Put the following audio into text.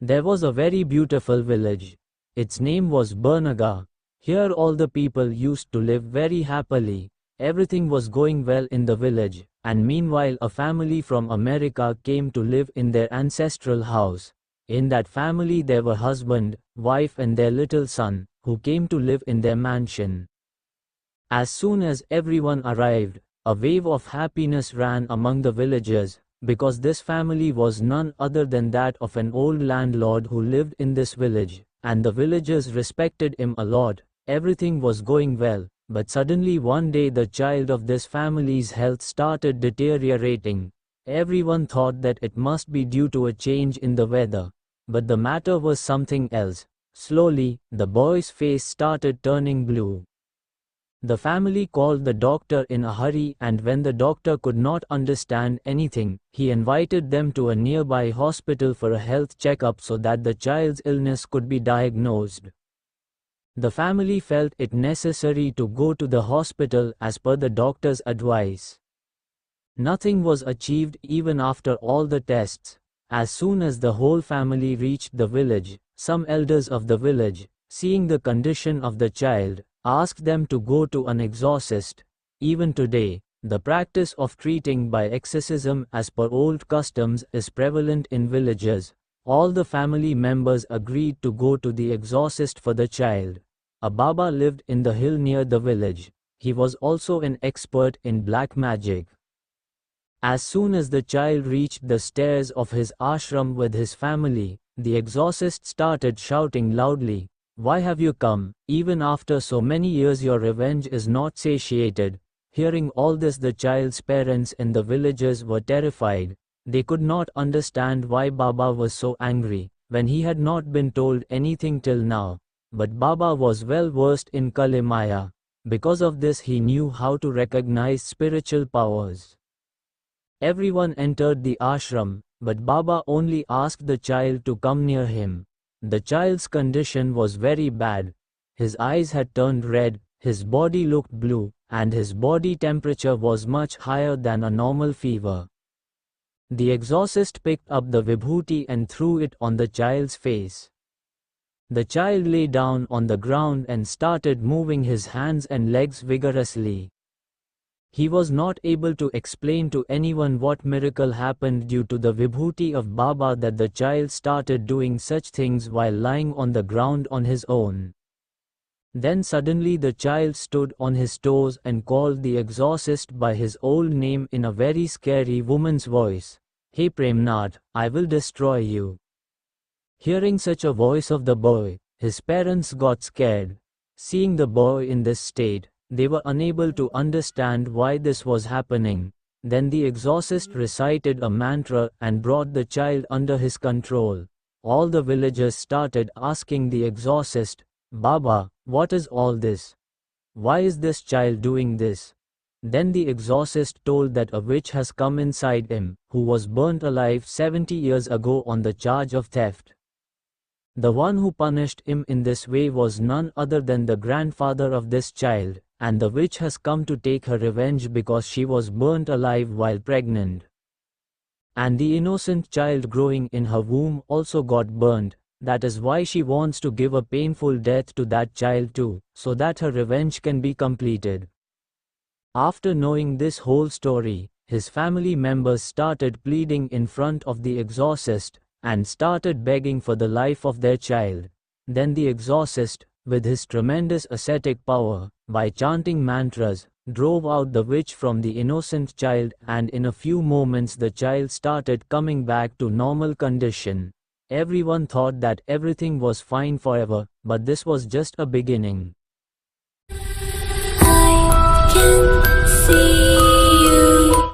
There was a very beautiful village. Its name was Bernaga. Here all the people used to live very happily. Everything was going well in the village, and meanwhile a family from America came to live in their ancestral house. In that family there were husband, wife and their little son, who came to live in their mansion. As soon as everyone arrived, a wave of happiness ran among the villagers, because this family was none other than that of an old landlord who lived in this village, and the villagers respected him a lot. Everything was going well, but suddenly one day the child of this family's health started deteriorating. Everyone thought that it must be due to a change in the weather, but the matter was something else. Slowly, the boy's face started turning blue. The family called the doctor in a hurry, and when the doctor could not understand anything, he invited them to a nearby hospital for a health checkup so that the child's illness could be diagnosed. The family felt it necessary to go to the hospital as per the doctor's advice. Nothing was achieved even after all the tests. As soon as the whole family reached the village, some elders of the village, seeing the condition of the child, asked them to go to an exorcist. Even today, the practice of treating by exorcism as per old customs is prevalent in villages. All the family members agreed to go to the exorcist for the child. A Baba lived in the hill near the village. He was also an expert in black magic. As soon as the child reached the stairs of his ashram with his family, the exorcist started shouting loudly, "Why have you come? Even after so many years your revenge is not satiated." Hearing all this, the child's parents and the villagers were terrified. They could not understand why Baba was so angry, when he had not been told anything till now. But Baba was well versed in Kali Maya. Because of this he knew how to recognize spiritual powers. Everyone entered the ashram, but Baba only asked the child to come near him. The child's condition was very bad. His eyes had turned red, his body looked blue, and his body temperature was much higher than a normal fever. The exorcist picked up the vibhuti and threw it on the child's face. The child lay down on the ground and started moving his hands and legs vigorously. He was not able to explain to anyone what miracle happened due to the vibhuti of Baba that the child started doing such things while lying on the ground on his own. Then suddenly the child stood on his toes and called the exorcist by his old name in a very scary woman's voice. "Hey Premnath, I will destroy you." Hearing such a voice of the boy, his parents got scared. Seeing the boy in this state, they were unable to understand why this was happening. Then the exorcist recited a mantra and brought the child under his control. All the villagers started asking the exorcist, "Baba, what is all this? Why is this child doing this?" Then the exorcist told that a witch has come inside him, who was burnt alive 70 years ago on the charge of theft. The one who punished him in this way was none other than the grandfather of this child, and the witch has come to take her revenge because she was burnt alive while pregnant. And the innocent child growing in her womb also got burnt. That is why she wants to give a painful death to that child too, so that her revenge can be completed. After knowing this whole story, his family members started pleading in front of the exorcist, and started begging for the life of their child. Then the exorcist, with his tremendous ascetic power, by chanting mantras, drove out the witch from the innocent child, and in a few moments the child started coming back to normal condition. Everyone thought that everything was fine forever, but this was just a beginning. I can see